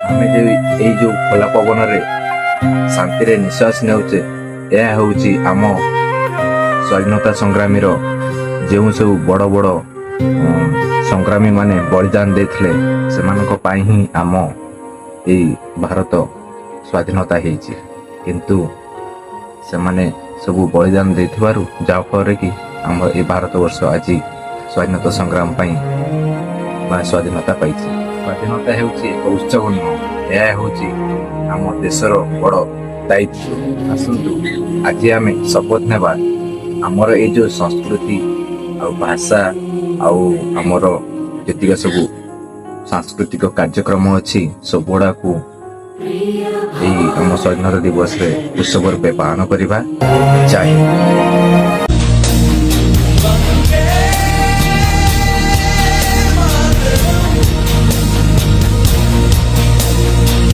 ଆମେ ଯେ ଏଇ ଯୋଉ ଖୋଲା ପବନରେ ଶାନ୍ତିରେ ନିଶ୍ୱାସ ନେଉଛେ, ଏହା ହେଉଛି ଆମ ସ୍ୱାଧୀନତା ସଂଗ୍ରାମୀର ଯେଉଁ ସବୁ ବଡ଼ ବଡ଼ ସଂଗ୍ରାମୀ ମାନେ ବଳିଦାନ ଦେଇଥିଲେ, ସେମାନଙ୍କ ପାଇଁ ହିଁ ଆମ ଏଇ ଭାରତ ସ୍ୱାଧୀନତା ହେଇଛି। କିନ୍ତୁ ସେମାନେ ସବୁ ବଳିଦାନ ଦେଇଥିବାରୁ ଯାହାଫଳରେ କି ଆମ ଏ ଭାରତବର୍ଷ ଆଜି ସ୍ୱାଧୀନତା ସଂଗ୍ରାମ ପାଇଁ ବା ସ୍ୱାଧୀନତା ପାଇଛି। ସ୍ୱାଧୀନତା ହେଉଛି ଏକ ଉତ୍ସବ ନୁହଁ, ଏହା ହେଉଛି ଆମ ଦେଶର ବଡ଼ ଦାୟିତ୍ୱ। ଆସନ୍ତୁ ଆଜି ଆମେ ଶପଥ ନେବା, ଆମର ଏଇ ଯେଉଁ ସଂସ୍କୃତି ଆଉ ଭାଷା ଆଉ ଆମର ଯେତିକ ସବୁ ସାଂସ୍କୃତିକ କାର୍ଯ୍ୟକ୍ରମ ଅଛି, ସବୁଗୁଡ଼ାକୁ ଏଇ ଆମ ସ୍ୱାଧୀନତା ଦିବସରେ ଉତ୍ସବ ରୂପେ ପାଳନ କରିବା। ଜୟ ହିନ୍ଦ।